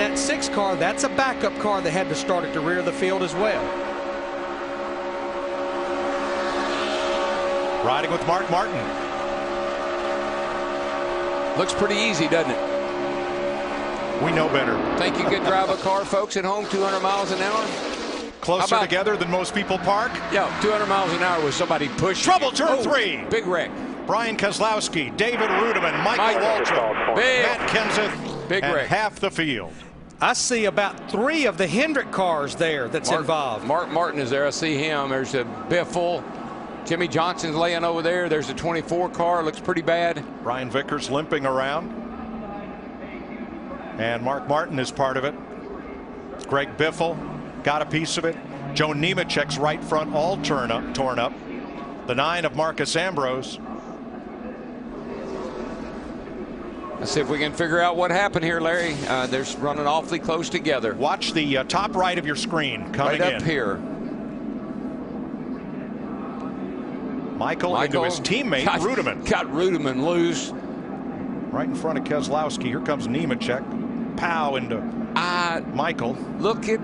that 6 car, that's a backup car that had to start at the rear of the field as well. Riding with Mark Martin. Looks pretty easy, doesn't it? We know better. Think you could drive a car, folks, at home 200 miles an hour? Closer together than most people park? Yeah, 200 miles an hour with somebody pushing. Trouble, turn 3. Big wreck. Brian Kozlowski, David Rudeman, Michael Waltrip, Matt Kenseth, big and wreck. half the field. I see about 3 of the Hendrick cars there that's involved. Mark Martin is there. I see him. There's a Biffle. Jimmy Johnson's laying over there. There's a 24 car. Looks pretty bad. Brian Vickers limping around. And Mark Martin is part of it. Greg Biffle got a piece of it. Joe Nemechek's right front all torn up. The 9 of Marcus Ambrose. Let's see if we can figure out what happened here, Larry. They're running awfully close together. Watch the top right of your screen coming right up in. Here. Michael into his teammate Rudeman. Got Rudeman loose. Right in front of Keselowski. Here comes Nemechek. Pow into Michael. Look at.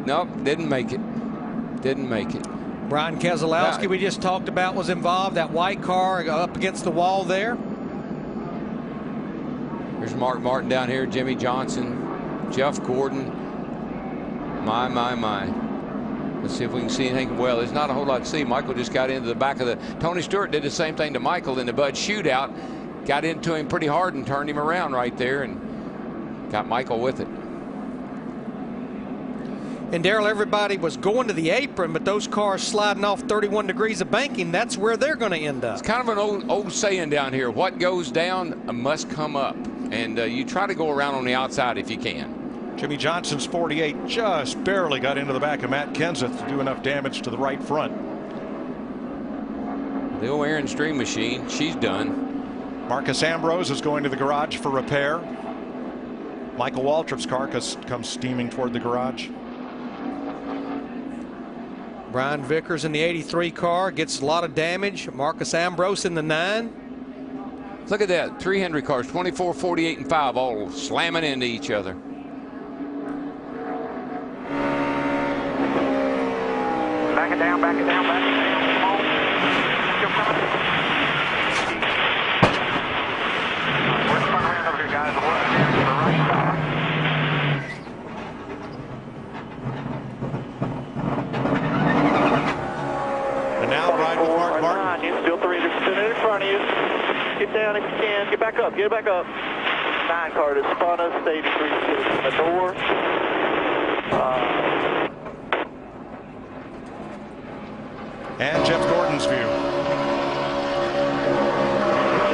Nope, didn't make it. Didn't make it. Brian Keselowski, we just talked about, was involved. That white car up against the wall there. There's Mark Martin down here, Jimmy Johnson, Jeff Gordon. My. Let's see if we can see anything. Well, there's not a whole lot to see. Michael just got into the back of the. Tony Stewart did the same thing to Michael in the Bud shootout. Got into him pretty hard and turned him around right there and got Michael with it. And Darrell, everybody was going to the apron, but those cars sliding off 31 degrees of banking, that's where they're going to end up. It's kind of an old saying down here. What goes down must come up. And you try to go around on the outside if you can. Jimmy Johnson's 48 just barely got into the back of Matt Kenseth to do enough damage to the right front. The old Aaron Stream machine, she's done. Marcus Ambrose is going to the garage for repair. Michael Waltrip's car comes steaming toward the garage. Brian Vickers in the 83 car gets a lot of damage. Marcus Ambrose in the 9. Look at that. 3 Hendrick cars, 24, 48, and 5, all slamming into each other. Back it down, back it down, back it down. Come on. Still coming. We're spun around over here, guys. We're down to the right side. And now ride with Mark Martin. You still 3 in front of you. Get down if you can. Get back up. Get back up. 9 car to spun us. Stage 3 in the door. And Jeff Gordon's view.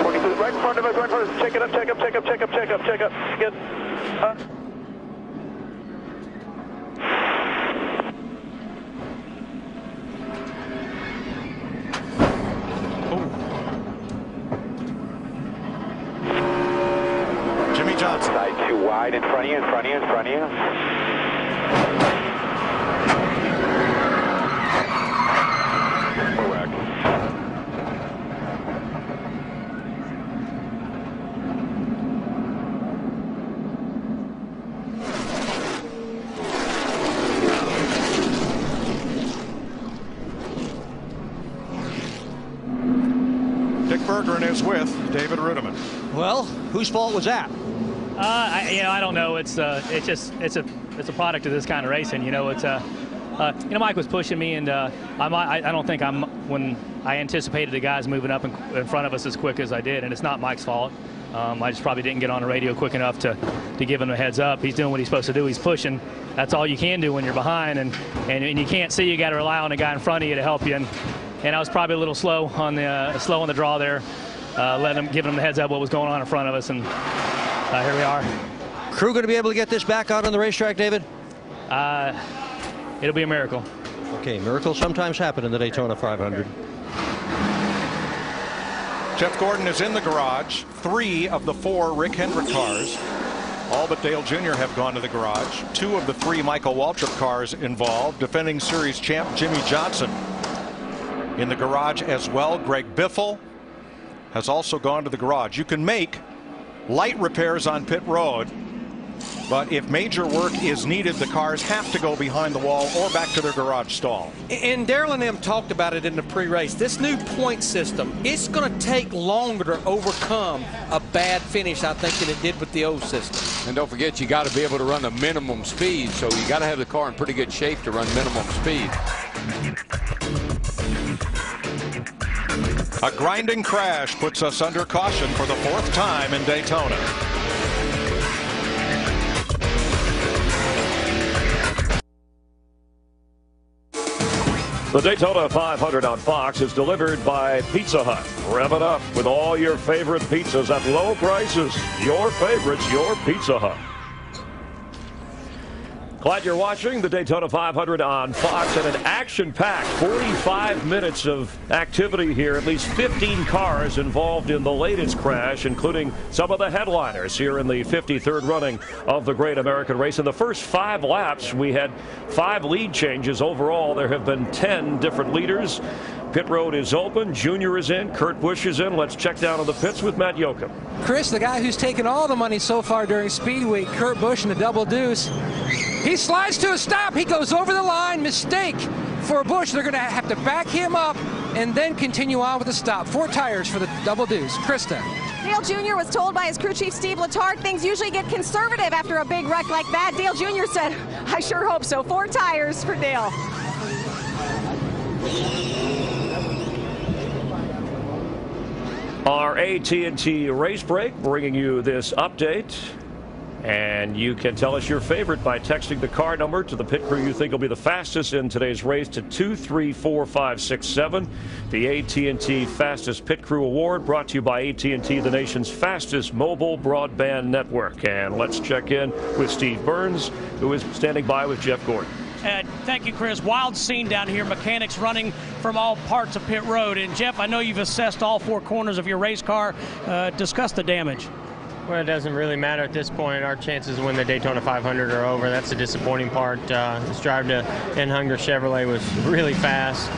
22 right in front of us. Right in front of us. Check it up. Check up. Check up. Check up. Check up. Check up. Get up. Jimmy Johnson. Side 2 wide in front of you, in front of you, in front of you. Correct. Dick Bergeron is with David Rudeman. Well, whose fault was that? I don't know. It's a product of this kind of racing. Mike was pushing me, and I don't think when I anticipated the guys moving up in front of us as quick as I did, and it's not Mike's fault. I just probably didn't get on the radio quick enough to give him a heads up. He's doing what he's supposed to do. He's pushing. That's all you can do when you're behind, and you can't see. You got to rely on the guy in front of you to help you. And I was probably a little slow on the draw there, giving him the heads up what was going on in front of us, and here we are. Crew going to be able to get this back out on the racetrack, David? It'll be a miracle. Okay, miracles sometimes happen in the Daytona 500. Jeff Gordon is in the garage. 3 of the 4 Rick Hendrick cars, all but Dale Jr., have gone to the garage. 2 of the 3 Michael Waltrip cars involved. Defending series champ Jimmy Johnson in the garage as well. Greg Biffle has also gone to the garage. You can make light repairs on pit road But if major work is needed, the cars have to go behind the wall or back to their garage stall. And Darrell and them talked about it in the pre-race. This new point system, it's going to take longer to overcome a bad finish, I think, than it did with the old system. And don't forget, you got to be able to run the minimum speed, so you got to have the car in pretty good shape to run minimum speed. A grinding crash puts us under caution for the 4th time in Daytona. The Daytona 500 on Fox is delivered by Pizza Hut. Rev it up with all your favorite pizzas at low prices. Your favorites, your Pizza Hut. Glad you're watching the Daytona 500 on Fox, and an action-packed 45 minutes of activity here. At least 15 cars involved in the latest crash, including some of the headliners here in the 53rd running of the Great American Race. In the first 5 laps, we had 5 lead changes. Overall, there have been 10 different leaders. Pit road is open. Junior is in. Kurt Busch is in. Let's check down on the pits with Matt Yoakum. Chris, the guy who's taken all the money so far during Speed Week, Kurt Busch in the double deuce. He slides to a stop. He goes over the line. Mistake for Busch. They're going to have to back him up and then continue on with the stop. 4 tires for the double deuce. Krista. Dale Jr. was told by his crew chief Steve Letarte things usually get conservative after a big wreck like that. Dale Jr. said, I sure hope so. 4 tires for Dale. Our AT&T race break bringing you this update. And you can tell us your favorite by texting the car number to the pit crew you think will be the fastest in today's race to 234-567. The AT&T Fastest Pit Crew Award brought to you by AT&T, the nation's fastest mobile broadband network. And let's check in with Steve Burns, who is standing by with Jeff Gordon. Thank you, Chris. Wild scene down here. Mechanics running from all parts of pit road. And, Jeff, I know you've assessed all 4 corners of your race car. Discuss the damage. Well, it doesn't really matter at this point. Our chances to win the Daytona 500 are over. That's the disappointing part. This drive to Hunger Chevrolet was really fast.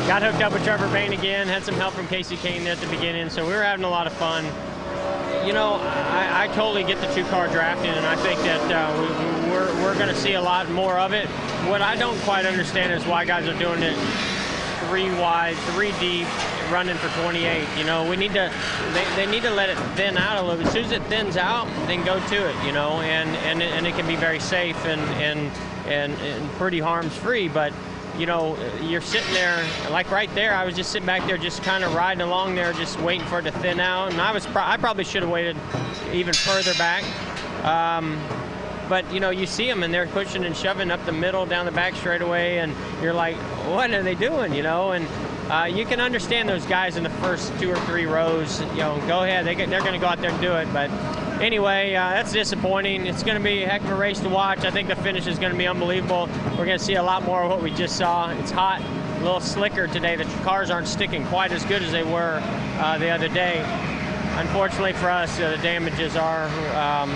Got hooked up with Trevor Bayne again. Had some help from Casey Kane there at the beginning. So we were having a lot of fun. You know, I totally get the 2-car drafting, and I think that we're going to see a lot more of it. What I don't quite understand is why guys are doing it 3 wide, 3 deep, running for 28. You know, we need to, they need to let it thin out a little bit. As soon as it thins out, then go to it, you know, and it can be very safe and pretty harms-free. But, you know, you're sitting there, like right there, I was just sitting back there just kind of riding along there, just waiting for it to thin out. And I probably should have waited even further back. But, you know, you see them, and they're pushing and shoving up the middle, down the back straightaway, and you're like, what are they doing, you know? And you can understand those guys in the first 2 or 3 rows, you know, go ahead. They're going to go out there and do it. But anyway, that's disappointing. It's going to be a heck of a race to watch. I think the finish is going to be unbelievable. We're going to see a lot more of what we just saw. It's hot, a little slicker today. The cars aren't sticking quite as good as they were the other day. Unfortunately for us, the damages are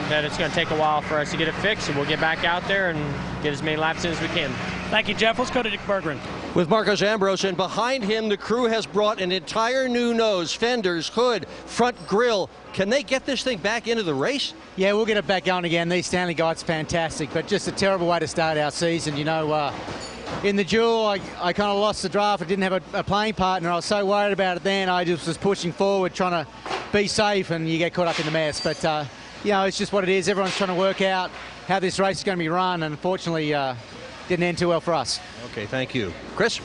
that it's going to take a while for us to get it fixed, and we'll get back out there and get as many laps in as we can. Thank you, Jeff. Let's go to Dick Berggren. With Marcos Ambrose, and behind him, the crew has brought an entire new nose, fenders, hood, front grille. Can they get this thing back into the race? Yeah, we'll get it back on again. These Stanley Guides fantastic, but just a terrible way to start our season. You know, in the duel, I kind of lost the draft. I didn't have a playing partner. I was so worried about it then. I just was pushing forward, trying to be safe, and you get caught up in the mess. But, you know, it's just what it is. Everyone's trying to work out how this race is going to be run, and unfortunately, didn't end too well for us. Okay, thank you. Chris?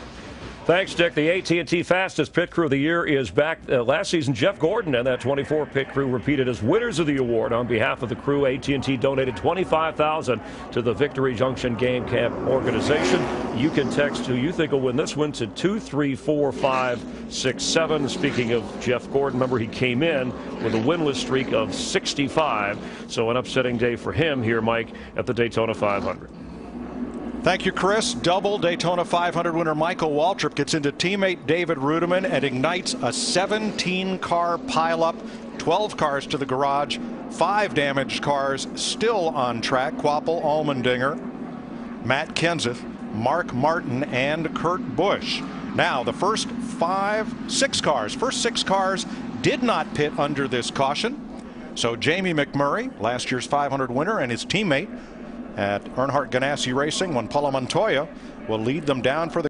Thanks, Dick. The AT&T Fastest Pit Crew of the Year is back. Last season, Jeff Gordon and that 24 pit crew repeated as winners of the award. On behalf of the crew, AT&T donated $25,000 to the Victory Junction Game Camp organization. You can text who you think will win this one to 234-567. Speaking of Jeff Gordon, remember he came in with a winless streak of 65. So an upsetting day for him here, Mike, at the Daytona 500. Thank you, Chris. Double Daytona 500 winner Michael Waltrip gets into teammate David Rudiman and ignites a 17-car pileup, 12 cars to the garage, 5 damaged cars still on track. Quapple, Allmendinger, Matt Kenseth, Mark Martin, and Kurt Busch. Now, the first 6 cars did not pit under this caution. So Jamie McMurray, last year's 500 winner, and his teammate at Earnhardt Ganassi Racing, when Paulo Montoya will lead them down for the